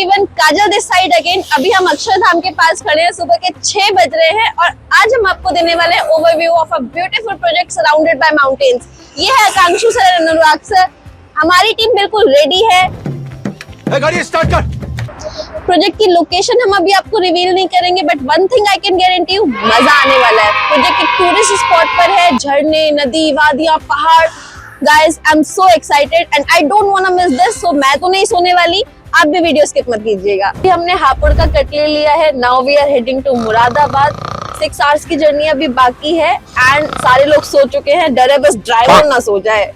Everyone, Kajal this side again. अभी हम अक्षरधाम के पास खड़े हैं, सुबह के 6 बज रहे हैं और आज हम आपको देने वाले हैं overview of a beautiful project surrounded by mountains. ये है आकांक्षु सर, अनुराग सर। हमारी टीम बिल्कुल रेडी है। गाड़ी स्टार्ट कर। प्रोजेक्ट की लोकेशन हम अभी आपको रिवील नहीं करेंगे, but one thing I can guarantee you, मजा आने वाला है। प्रोजेक्ट एक टूरिस्ट स्पॉट पर है, झरने, नदी, वादियां, पहाड़। Guys, I am so excited and I don't want to miss this. So मैं तो नहीं सोने वाली, आप भी वीडियो स्किप मत कीजिएगा। हमने हापुड़ का कट ले लिया है। Now we are heading to Moradabad. 6 hours की जर्नी अभी बाकी है एंड सारे लोग सो चुके हैं। डर है बस ड्राइवर ना सो जाए।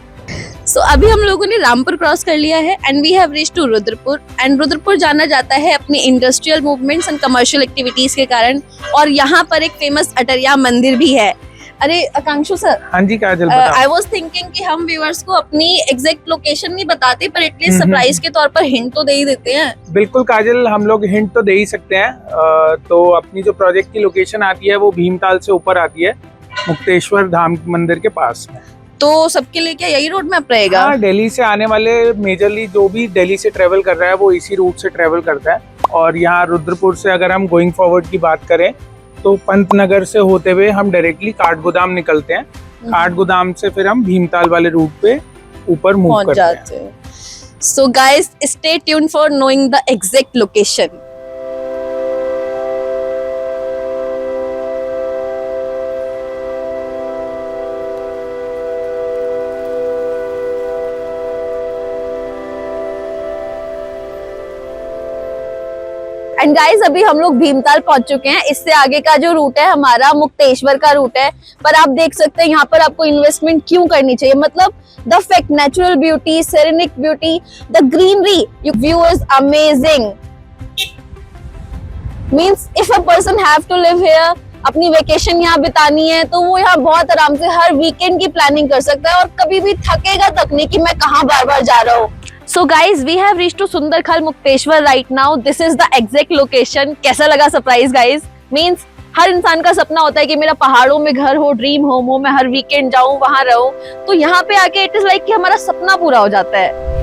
सो अभी हम लोगों ने रामपुर क्रॉस कर लिया है and we have reached to Rudrapur. And Rudrapur जाना जाता है अपनी industrial movements and commercial activities के कारण, और यहाँ पर एक फेमस अटरिया मंदिर भी है। अरे आकांक्षु सर। हाँ जी काजल, आई वाज थिंकिंग कि हम व्यूअर्स को अपनी एग्जैक्ट लोकेशन नहीं बताते, पर एटलीस्ट सरप्राइज के तौर पर हिंट तो दे ही देते हैं। बिल्कुल काजल, हम लोग हिंट तो दे ही सकते हैं। तो अपनी जो प्रोजेक्ट की लोकेशन आती है वो भीमताल से ऊपर आती है, मुक्तेश्वर धाम मंदिर के पास में। तो सबके लिए क्या यही रोड मैप रहेगा? हाँ, दिल्ली से आने वाले मेजरली जो भी दिल्ली से ट्रेवल कर रहा है वो इसी रूट से ट्रेवल करता है। और यहाँ रुद्रपुर से अगर हम गोइंग फॉरवर्ड की बात करें तो पंतनगर से होते हुए हम डायरेक्टली काठगोदाम निकलते हैं। काठगोदाम से फिर हम भीमताल वाले रूट पे ऊपर मूव करते हैं। So guys, stay tuned for knowing the exact location. And guys, अभी हम लोग भीमताल पहुंच चुके हैं। इससे आगे का जो रूट है हमारा मुक्तेश्वर का रूट है। पर आप देख सकते हैं यहाँ पर आपको इन्वेस्टमेंट क्यों करनी चाहिए। मतलब the fact, natural beauty, serenic beauty, the greenery, view is amazing. Means if a person have to live here, अपनी वेकेशन यहाँ बितानी है तो वो यहाँ बहुत आराम से हर वीकेंड की प्लानिंग कर सकता है और कभी भी थकेगा तक नहीं कि मैं कहाँ बार बार जा रहा हूँ। So guys, we have reached to Sundarkhal Mukteshwar right now. This is the exact location. कैसा लगा सरप्राइज गाइज? मीन्स हर इंसान का सपना होता है कि मेरा पहाड़ों में घर हो, ड्रीम होम हो, मैं हर वीकेंड जाऊं, वहां रहूं। तो यहाँ पे आके इट इज लाइक कि हमारा सपना पूरा हो जाता है।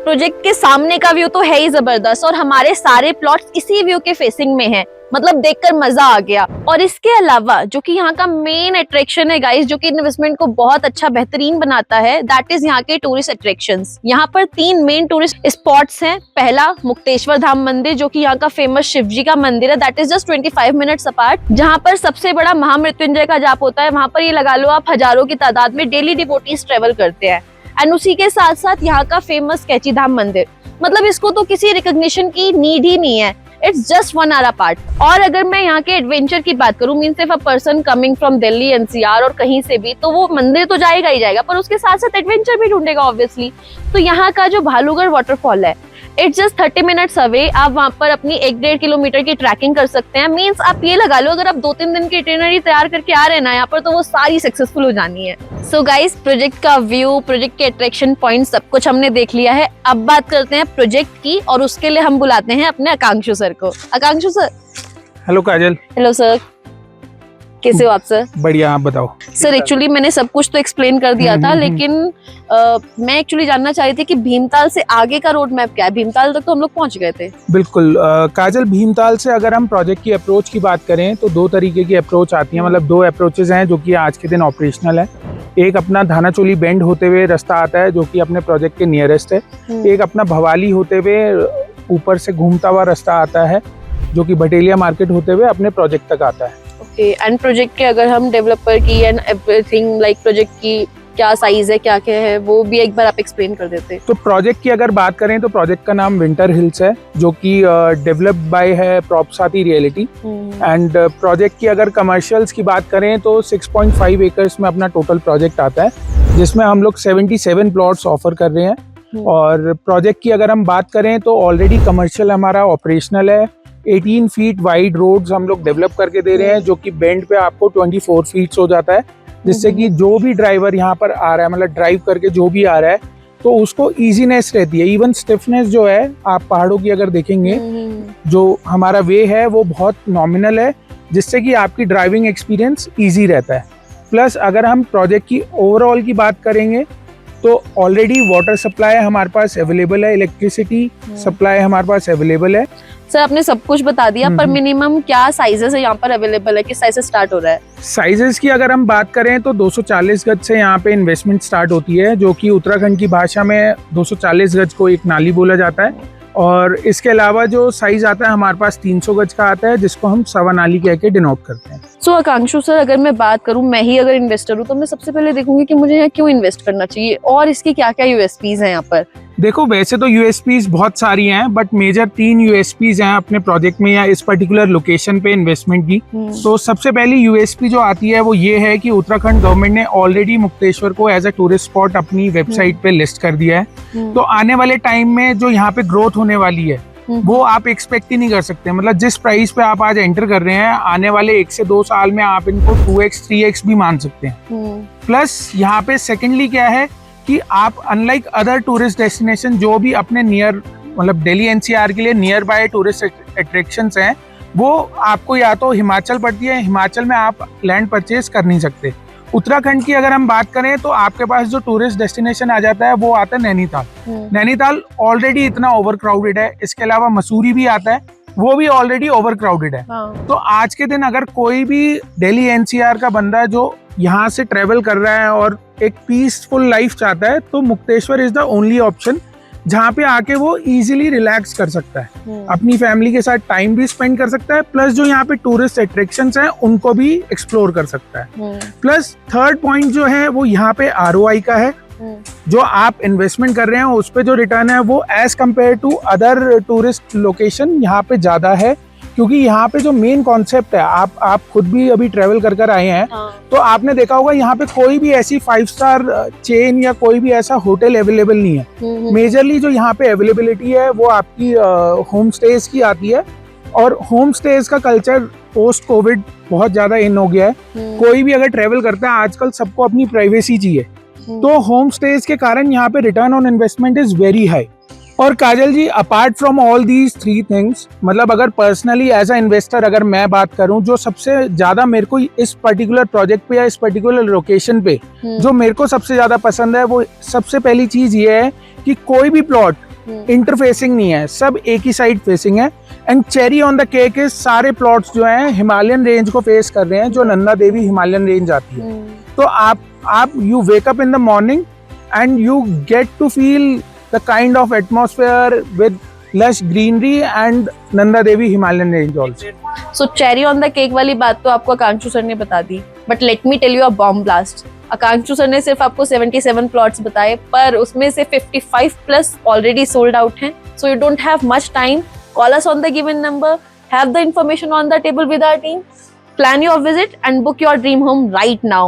प्रोजेक्ट के सामने का व्यू तो है ही जबरदस्त और हमारे सारे प्लॉट्स इसी व्यू के फेसिंग में हैं। मतलब देखकर मजा आ गया। और इसके अलावा जो कि यहाँ का मेन अट्रैक्शन है गाइस, जो कि इन्वेस्टमेंट को बहुत अच्छा बेहतरीन बनाता है, दैट इज यहाँ के टूरिस्ट अट्रैक्शंस। यहाँ पर 3 मेन टूरिस्ट स्पॉट्स हैं। पहला मुक्तेश्वर धाम मंदिर, जो कि यहाँ का फेमस शिव जी का मंदिर है, that is just 25 minutes apart, जहाँ पर सबसे बड़ा महामृत्युंजय का जाप होता है। वहाँ पर ये लगा लो आप हजारों की तादाद में डेली डिवोटीज ट्रेवल करते हैं। एंड उसी के साथ साथ यहाँ का फेमस कैची धाम मंदिर, मतलब इसको तो किसी रिकॉग्निशन की नीड ही नहीं है। It's just 1 hour apart. और अगर मैं यहाँ के एडवेंचर की बात करूँ, means if a person coming from Delhi NCR और कहीं से भी, तो वो मंदिर तो जाएगा ही जाएगा, पर उसके साथ साथ एडवेंचर भी ढूंढेगा ऑब्वियसली। तो यहाँ का जो भालूगढ़ वाटरफॉल है, इट्स जस्ट 30 मिनट्स अवे। आप वहाँ पर अपनी 1-1.5 किलोमीटर की ट्रैकिंग कर सकते हैं। मीन्स आप ये लगा लो, अगर आप 2-3 दिन की इटिनरी तैयार करके आ रहे हैं ना यहाँ पर, तो वो सारी सक्सेसफुल हो जानी है। सो गाइस, प्रोजेक्ट का व्यू, प्रोजेक्ट के अट्रैक्शन पॉइंट, सब कुछ हमने देख लिया है। अब बात करते हैं प्रोजेक्ट की, और उसके लिए हम बुलाते हैं अपने आकांक्षु सर को। आकांक्षु सर। हेलो काजल। हेलो सर, कैसे हो आप सर? बढ़िया, आप बताओ। सर एक्चुअली मैंने सब कुछ तो एक्सप्लेन कर दिया था, लेकिन मैं एक्चुअली जानना चाह रही थी कि भीमताल से आगे का रोड मैप क्या है। भीमताल तक तो हम लोग पहुंच गए थे। बिल्कुल काजल, भीमताल से अगर हम प्रोजेक्ट की अप्रोच की बात करें तो 2 तरीके की अप्रोच आती है। मतलब 2 अप्रोचेज हैं जो कि आज के दिन ऑपरेशनल है। एक अपना धानाचोली बेंड होते हुए रास्ता आता है जो कि अपने प्रोजेक्ट के नियरेस्ट है। एक अपना भवाली होते हुए ऊपर से घूमता हुआ रास्ता आता है जो कि भटेलिया मार्केट होते हुए अपने प्रोजेक्ट तक आता है। ओके, एंड प्रोजेक्ट के अगर हम डेवलपर की एंड एवरीथिंग लाइक प्रोजेक्ट की क्या साइज है, क्या क्या है, वो भी एक बार आप एक्सप्लेन कर देते। तो प्रोजेक्ट की अगर बात करें तो प्रोजेक्ट का नाम विंटर हिल्स है, जो कि डेवलप्ड बाय है प्रॉपसाती रियलिटी। एंड प्रोजेक्ट की अगर कमर्शियल्स की बात करें तो 6.5 एकर्स में अपना टोटल प्रोजेक्ट आता है, जिसमें हम लोग 77 प्लॉट्स ऑफर कर रहे हैं। और प्रोजेक्ट की अगर हम बात करें तो ऑलरेडी कमर्शियल हमारा ऑपरेशनल है, 18 फीट वाइड रोड्स हम लोग डेवलप करके दे रहे हैं, जो कि बेंड पे आपको 24 फीट हो जाता है, जिससे कि जो भी ड्राइवर यहाँ पर आ रहा है, मतलब ड्राइव करके जो भी आ रहा है, तो उसको इजीनेस रहती है। इवन स्टिफनेस जो है, आप पहाड़ों की अगर देखेंगे, जो हमारा वे है वो बहुत नॉमिनल है, जिससे कि आपकी ड्राइविंग एक्सपीरियंस इजी रहता है। प्लस अगर हम प्रोजेक्ट की ओवरऑल की बात करेंगे तो ऑलरेडी वाटर सप्लाई हमारे पास अवेलेबल है, इलेक्ट्रिसिटी सप्लाई हमारे पास अवेलेबल है। सर आपने सब कुछ बता दिया, पर मिनिमम क्या साइजेस है यहाँ पर अवेलेबल है, किस साइज से स्टार्ट हो रहा है? साइजेस की अगर हम बात करें तो 240 गज से यहाँ पे इन्वेस्टमेंट स्टार्ट होती है, जो कि उत्तराखंड की भाषा में 240 गज को एक नाली बोला जाता है। और इसके अलावा जो साइज आता है हमारे पास 300 गज का आता है, जिसको हम सवा नाली कह के डिनोट करते हैं। सो आकांक्षु सर, अगर मैं बात करूं, मैं ही अगर इन्वेस्टर हूं, तो मैं सबसे पहले देखूंगी कि मुझे यहाँ क्यों इन्वेस्ट करना चाहिए और इसकी क्या क्या यूएसपीज हैं यहाँ पर। देखो, वैसे तो यूएसपीज बहुत सारी हैं, बट मेजर 3 यूएसपीज हैं अपने प्रोजेक्ट में या इस पर्टिकुलर लोकेशन पे इन्वेस्टमेंट की। तो सबसे पहली यूएसपी जो आती है वो ये है कि उत्तराखंड गवर्नमेंट ने ऑलरेडी मुक्तेश्वर को एज अ टूरिस्ट स्पॉट अपनी वेबसाइट पे लिस्ट कर दिया है। तो आने वाले टाइम में जो यहाँ पे ग्रोथ होने वाली है वो आप एक्सपेक्ट ही नहीं कर सकते। मतलब जिस प्राइस पे आप आज एंटर कर रहे हैं, आने वाले 1 से 2 साल में आप इनको 2x 3x भी मान सकते हैं। प्लस यहाँ पे सेकेंडली क्या है कि आप अनलाइक अदर टूरिस्ट डेस्टिनेशन जो भी अपने नियर, मतलब दिल्ली एनसीआर के लिए नियर बाय टूरिस्ट अट्रैक्शंस हैं, वो आपको या तो हिमाचल पड़ती है, हिमाचल में आप लैंड परचेज कर नहीं सकते। उत्तराखंड की अगर हम बात करें तो आपके पास जो टूरिस्ट डेस्टिनेशन आ जाता है वो आता है नैनीताल। नैनीताल ऑलरेडी इतना ओवर क्राउडेड है। इसके अलावा मसूरी भी आता है, वो भी ऑलरेडी ओवर क्राउडेड है। तो आज के दिन अगर कोई भी दिल्ली एनसीआर का बंदा जो यहाँ से ट्रेवल कर रहा है और एक पीसफुल लाइफ चाहता है, तो Mukteshwar is the only option जहाँ पे आके वो इजीली रिलैक्स कर सकता है, अपनी फैमिली के साथ टाइम भी स्पेंड कर सकता है, प्लस जो यहाँ पे टूरिस्ट अट्रैक्शंस हैं उनको भी एक्सप्लोर कर सकता है। प्लस थर्ड पॉइंट जो है वो यहाँ पे ROI का है। जो आप इन्वेस्टमेंट कर रहे हैं उस पे जो रिटर्न है वो as compare to other tourist location यहाँ पे ज्यादा है, क्योंकि यहाँ पे जो मेन कॉन्सेप्ट है, आप खुद भी अभी ट्रेवल कर कर आए हैं, तो आपने देखा होगा यहाँ पे कोई भी ऐसी 5 स्टार चेन या कोई भी ऐसा होटल अवेलेबल नहीं है। मेजरली जो यहाँ पे अवेलेबिलिटी है वो आपकी होम स्टेज की आती है, और होम स्टेज का कल्चर पोस्ट कोविड बहुत ज्यादा इन हो गया है। कोई भी अगर ट्रेवल करता है आजकल सबको अपनी प्राइवेसी चाहिए, तो होम स्टेज के कारण यहाँ पे return on investment is very high. और Kajal ji, apart from all these 3 things, मतलब अगर पर्सनली एज अ इन्वेस्टर अगर मैं बात करूं, जो सबसे ज्यादा मेरे को इस पर्टिकुलर प्रोजेक्ट पे या इस पर्टिकुलर लोकेशन पे जो मेरे को सबसे ज्यादा पसंद है, वो सबसे पहली चीज ये है कि कोई भी प्लॉट इंटरफेसिंग नहीं है, सब एक ही साइड फेसिंग है। And cherry on the cake is सारे प्लॉट्स जो हैं हिमालयन रेंज को फेस कर रहे हैं, जो नंदा देवी हिमालयन रेंज आती है। तो आप you wake up in the morning and you get to feel the kind of atmosphere with lush greenery and Nanda Devi Himalayan range also. So cherry on the cake वाली बात तो आपको Akankshu sir ने बता दी, but let me tell you a bomb blast. Akankshu sir ने सिर्फ आपको 77 प्लॉट्स बताए, पर उसमें से 55 प्लस ऑलरेडी सोल्ड आउट हैं. So you don't have much time. Call us on the given number. Have the information on the table with our team. Plan your visit and book your dream home right now.